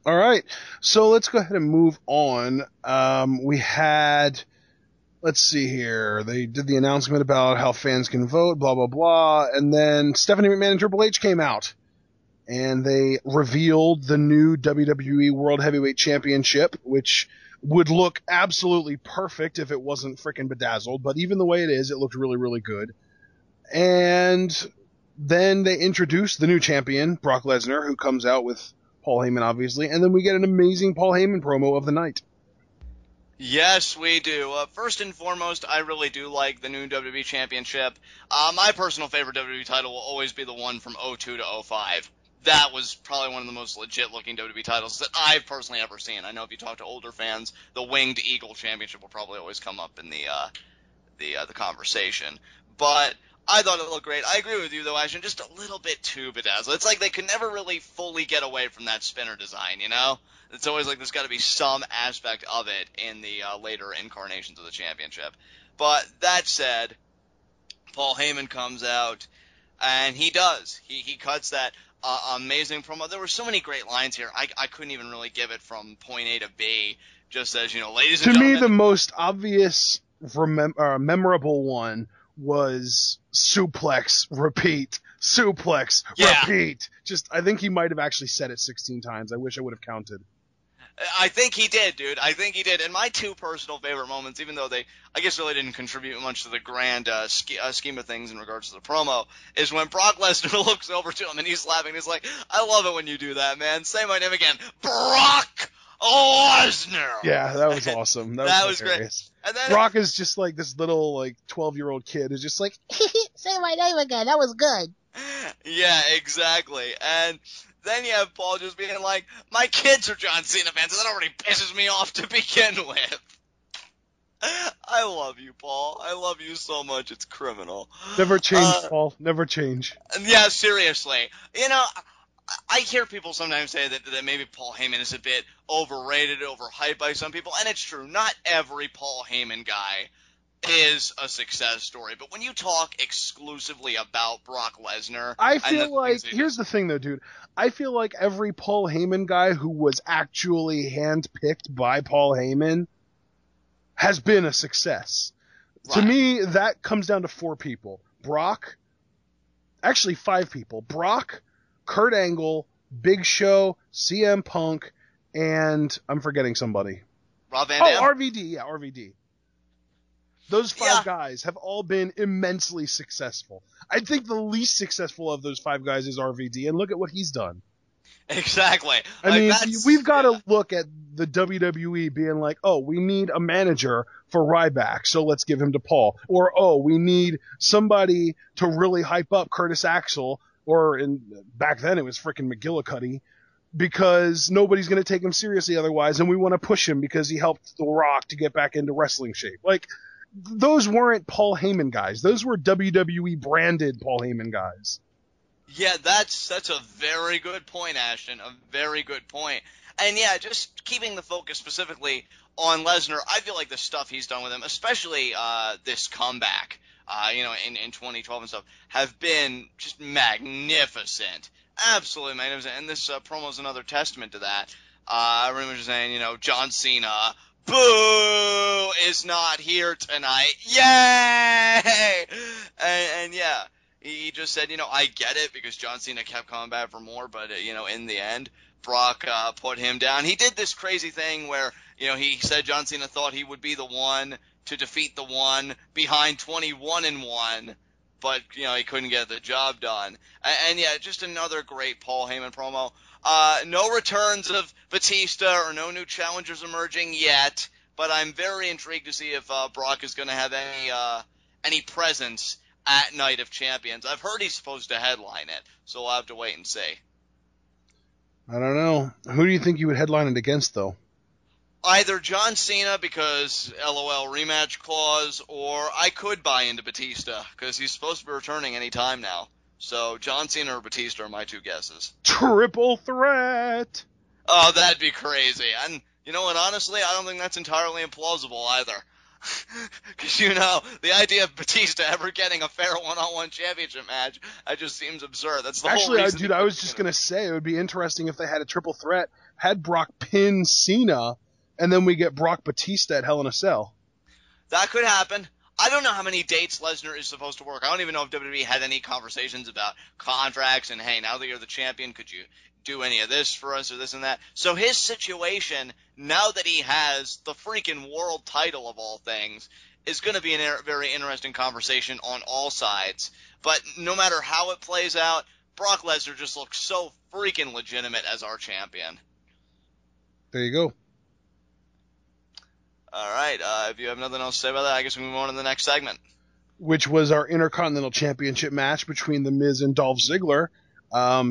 All right, so let's go ahead and move on. We had, let's see here. They did the announcement about how fans can vote, blah, blah, blah. And then Stephanie McMahon and Triple H came out and they revealed the new WWE World Heavyweight Championship, which would look absolutely perfect if it wasn't freaking bedazzled. But even the way it is, it looked really, really good. And then they introduced the new champion, Brock Lesnar, who comes out with Paul Heyman, obviously. And then we get an amazing Paul Heyman promo of the night. Yes, we do. First and foremost, I really do like the new WWE Championship. My personal favorite WWE title will always be the one from 02 to 05. That was probably one of the most legit-looking WWE titles that I've personally ever seen. I know if you talk to older fans, the Winged Eagle Championship will probably always come up in the conversation. But I thought it looked great. I agree with you, though, Ashton, just a little bit too bedazzled. It's like they could never really fully get away from that spinner design, you know? It's always like there's got to be some aspect of it in the later incarnations of the championship. But that said, Paul Heyman comes out, and he does. He cuts that amazing promo. There were so many great lines here. I couldn't even really give it from point A to B. Just as, ladies and gentlemen. To me, the most obvious, memorable one was suplex, repeat, suplex, repeat. I think he might have actually said it 16 times. I wish I would have counted. I think he did, dude. I think he did. And my two personal favorite moments, even though they, I guess, really didn't contribute much to the grand scheme of things in regards to the promo, is when Brock Lesnar looks over to him and he's laughing. He's like, I love it when you do that, man. Say my name again. Brock Lesnar. Yeah, that was awesome. That was great. And then Brock is just like this little 12-year-old kid who's just like, say my name again. That was good. Yeah, exactly. And then you have Paul just being like, my kids are John Cena fans, and that already pisses me off to begin with. I love you, Paul. I love you so much, it's criminal. Never change, Paul. Never change. Yeah, seriously. I hear people sometimes say that maybe Paul Heyman is a bit overrated, overhyped by some people, and it's true. Not every Paul Heyman guy is a success story, but when you talk exclusively about Brock Lesnar, I feel like, here's the thing though, dude. I feel like every Paul Heyman guy who was actually handpicked by Paul Heyman has been a success. Right. To me, that comes down to 4 people. Actually 5 people. Brock, Kurt Angle, Big Show, CM Punk, and I'm forgetting somebody. Rob Van Dam? Oh, RVD. Yeah, RVD. Those 5 guys have all been immensely successful. I think the least successful of those 5 guys is RVD, and look at what he's done. Exactly. I mean, we've got to look at the WWE being like, oh, we need a manager for Ryback, so let's give him to Paul. Or, oh, we need somebody to really hype up Curtis Axel, or back then it was frickin' McGillicuddy, because nobody's going to take him seriously otherwise, and we want to push him because he helped The Rock to get back into wrestling shape. Like, those weren't Paul Heyman guys. Those were WWE branded Paul Heyman guys. Yeah, that's a very good point, Ashton. A very good point. And yeah, just keeping the focus specifically on Lesnar, I feel like the stuff he's done with him, especially this comeback, in 2012 and stuff, have been just magnificent. Absolutely magnificent. And this promo is another testament to that. I remember just saying, John Cena, boo, is not here tonight. Yay! And yeah, he just said, I get it, because John Cena kept coming back for more, but, in the end, Brock put him down. He did this crazy thing where, he said John Cena thought he would be the one to defeat the one behind 21-1, but, he couldn't get the job done. And yeah, just another great Paul Heyman promo. No returns of Batista or no new challengers emerging yet, but I'm very intrigued to see if Brock is going to have any presence at Night of Champions. I've heard he's supposed to headline it, so we'll have to wait and see. I don't know. Who do you think you would headline it against, though? Either John Cena, because LOL rematch clause, or I could buy into Batista, because he's supposed to be returning any time now. So John Cena or Batista are my 2 guesses. Triple threat! Oh, that'd be crazy. And you know what, honestly, I don't think that's entirely implausible either. Because, the idea of Batista ever getting a fair one-on-one championship match, that just seems absurd. That's the whole reason. Dude, I was just going to say, it would be interesting if they had a triple threat, had Brock pin Cena, and then we get Brock Batista at Hell in a Cell. That could happen. I don't know how many dates Lesnar is supposed to work. I don't even know if WWE had any conversations about contracts and, hey, now that you're the champion, could you do any of this for us or this and that? So his situation, now that he has the freaking world title of all things, is going to be a very interesting conversation on all sides. But no matter how it plays out, Brock Lesnar just looks so freaking legitimate as our champion. There you go. All right, if you have nothing else to say about that, I guess we move on to the next segment. Which was our Intercontinental Championship match between The Miz and Dolph Ziggler.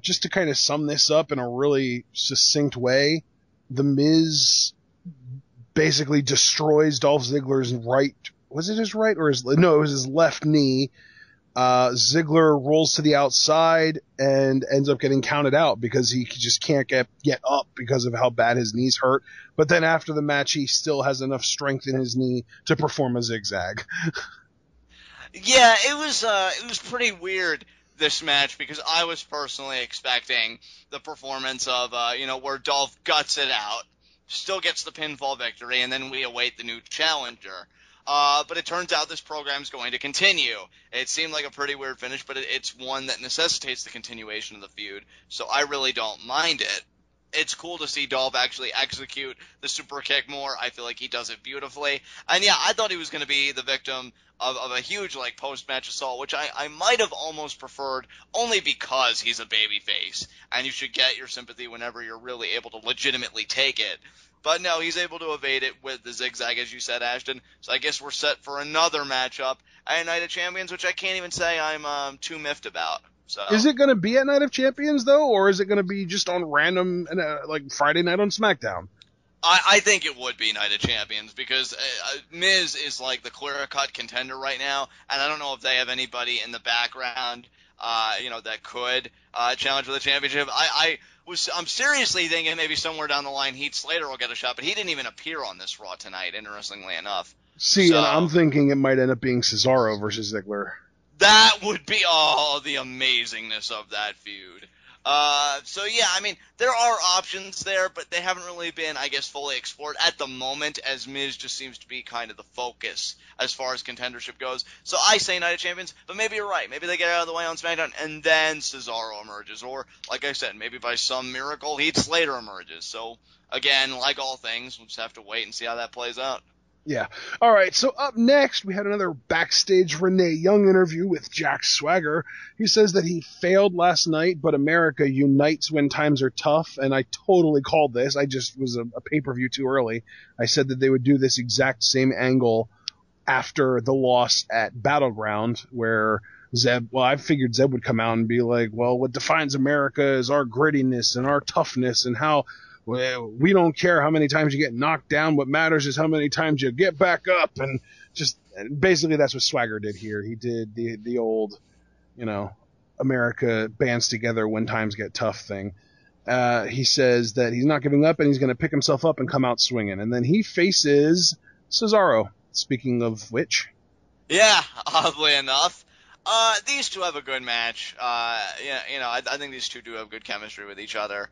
Just to kind of sum this up in a really succinct way, The Miz basically destroys Dolph Ziggler's right. Was it his right or his? No, it was his left knee. Ziggler rolls to the outside and ends up getting counted out because he just can't get up because of how bad his knees hurt. But then after the match, he still has enough strength in his knee to perform a zigzag. Yeah, it was pretty weird, this match, because I was personally expecting the performance of, where Dolph guts it out, still gets the pinfall victory, and then we await the new challenger. But it turns out this program's going to continue. It seemed like a pretty weird finish, but it's one that necessitates the continuation of the feud, so I really don't mind it. It's cool to see Dolph actually execute the super kick more. I feel like he does it beautifully. And yeah, I thought he was going to be the victim of a huge post-match assault, which I might have almost preferred only because he's a babyface, and you should get your sympathy whenever you're really able to legitimately take it. But no, he's able to evade it with the zigzag, as you said, Ashton. So I guess we're set for another matchup at Night of Champions, which I can't even say I'm too miffed about. So Is it going to be at Night of Champions, though, or is it going to be just on random, Friday night on SmackDown? I think it would be Night of Champions because Miz is the clear-cut contender right now, and I don't know if they have anybody in the background, that could challenge for the championship. I'm seriously thinking maybe somewhere down the line Heath Slater will get a shot, but he didn't even appear on this Raw tonight, interestingly enough. See, and I'm thinking it might end up being Cesaro versus Ziggler. That would be the amazingness of that feud. So yeah, I mean, there are options there, but they haven't really been, I guess, fully explored at the moment, as Miz just seems to be kind of the focus as far as contendership goes. So I say Night of Champions, but maybe you're right. Maybe they get out of the way on SmackDown, and then Cesaro emerges. Or, like I said, maybe by some miracle, Heath Slater emerges. So, again, like all things, we'll just have to wait and see how that plays out. Yeah. All right. So up next, we had another backstage Renee Young interview with Jack Swagger. He says that he failed last night, but America unites when times are tough. And I totally called this. I just was a pay-per-view too early. I said that they would do this exact same angle after the loss at Battleground, where I figured Zeb would come out and be like, well, what defines America is our grittiness and our toughness and how we don't care how many times you get knocked down. What matters is how many times you get back up. And basically that's what Swagger did here. He did the old, America bands together when times get tough thing. He says that he's not giving up and he's going to pick himself up and come out swinging. And then he faces Cesaro. Speaking of which. Yeah, oddly enough. These two have a good match. I think these two do have good chemistry with each other.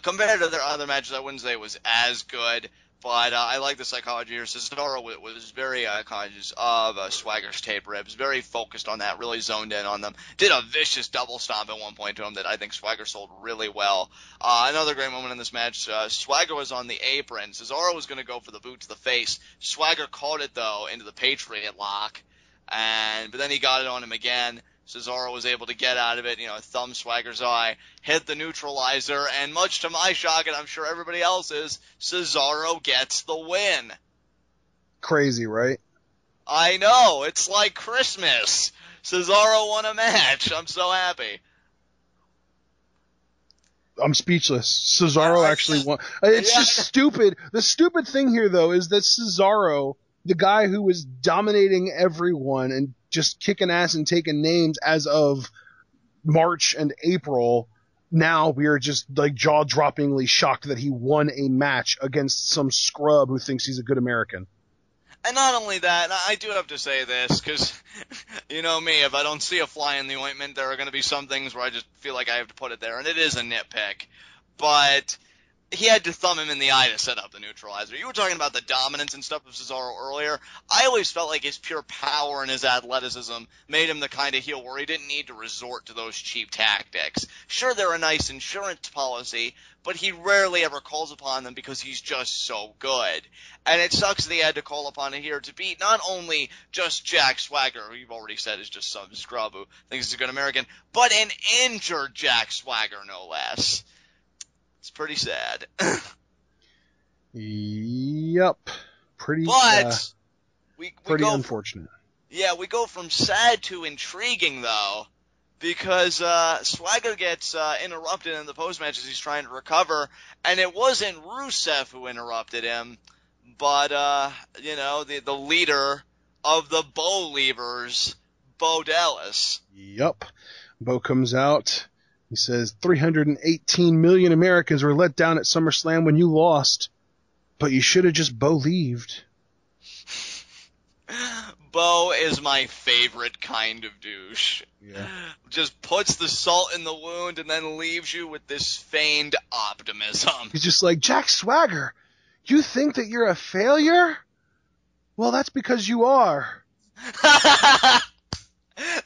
Compared to their other matches, I wouldn't say it was as good, but I like the psychology here. Cesaro was very conscious of Swagger's tape ribs, very focused on that, really zoned in on them. Did a vicious double stomp at one point to him that I think Swagger sold really well. Another great moment in this match, Swagger was on the apron. Cesaro was going to go for the boot to the face. Swagger caught it, though, into the Patriot lock, but then he got it on him again. Cesaro was able to get out of it, thumb Swagger's eye, hit the neutralizer, and much to my shock, and I'm sure everybody else's, Cesaro gets the win. Crazy, right? I know, it's like Christmas. Cesaro won a match. I'm so happy. I'm speechless. Cesaro actually won. It's just stupid. The stupid thing here, though, is that Cesaro, the guy who was dominating everyone and just kicking ass and taking names as of March and April, now we are just jaw-droppingly shocked that he won a match against some scrub who thinks he's a good American. And not only that, I do have to say this, because, you know me, if I don't see a fly in the ointment, there are going to be some things where I just feel like I have to put it there, and it is a nitpick. But he had to thumb him in the eye to set up the neutralizer. You were talking about the dominance and stuff of Cesaro earlier. I always felt like his pure power and his athleticism made him the kind of heel where he didn't need to resort to those cheap tactics. Sure, they're a nice insurance policy, but he rarely ever calls upon them because he's just so good. And it sucks that he had to call upon it here to beat not only just Jack Swagger, who you've already said is just some scrub who thinks he's a good American, but an injured Jack Swagger, no less. It's pretty sad. Yep. Pretty unfortunate. Yeah, we go from sad to intriguing, though, because Swagger gets interrupted in the post-match as he's trying to recover, and it wasn't Rusev who interrupted him, but, the leader of the Bo Leavers, Bo Dallas. Yep. Bo comes out. He says 318 million Americans were let down at SummerSlam when you lost, but you should have just Bo-leaved. Bo is my favorite kind of douche. Yeah. Just puts the salt in the wound and then leaves you with this feigned optimism. He's just like, Jack Swagger, you think that you're a failure? Well, that's because you are.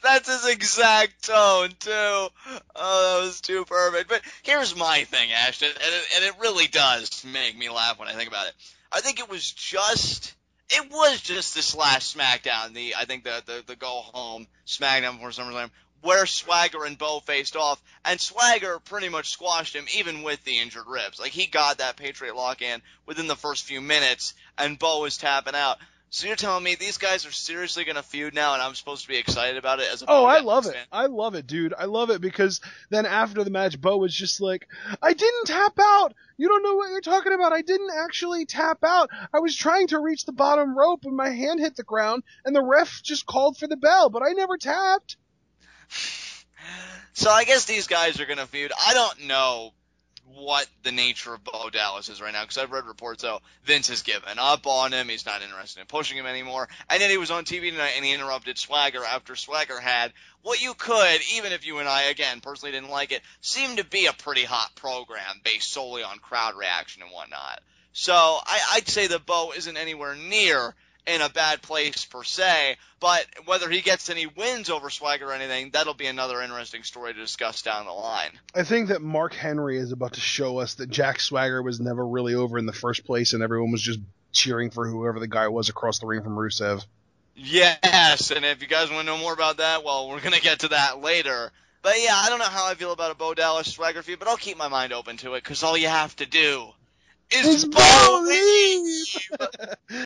That's his exact tone, too. Oh, that was too perfect. But here's my thing, Ashton, and it really does make me laugh when I think about it. I think it was just this last SmackDown, the go-home SmackDown before SummerSlam, where Swagger and Bo faced off, and Swagger pretty much squashed him even with the injured ribs. Like, he got that Patriot lock-in within the first few minutes, and Bo was tapping out. So you're telling me these guys are seriously going to feud now, and I'm supposed to be excited about it as a Bo I love fan? it. I love it, dude. I love it because then after the match, Bo was just like, I didn't tap out. You don't know what you're talking about. I didn't actually tap out. I was trying to reach the bottom rope and my hand hit the ground, and the ref just called for the bell, but I never tapped. So I guess these guys are going to feud. I don't know what the nature of Bo Dallas is right now, because I've read reports, Vince has given up on him, he's not interested in pushing him anymore, and then he was on TV tonight and he interrupted Swagger after Swagger had what you could, even if you and I, again, personally didn't like it, seemed to be a pretty hot program based solely on crowd reaction and whatnot. So I'd say that Bo isn't anywhere near in a bad place per se, but whether he gets any wins over Swagger or anything, that'll be another interesting story to discuss down the line. I think that Mark Henry is about to show us that Jack Swagger was never really over in the first place, and everyone was just cheering for whoever the guy was across the ring from Rusev. Yes, and if you guys want to know more about that, well, we're going to get to that later. But yeah, I don't know how I feel about a Bo Dallas Swagger feud, but I'll keep my mind open to it, because all you have to do is believe.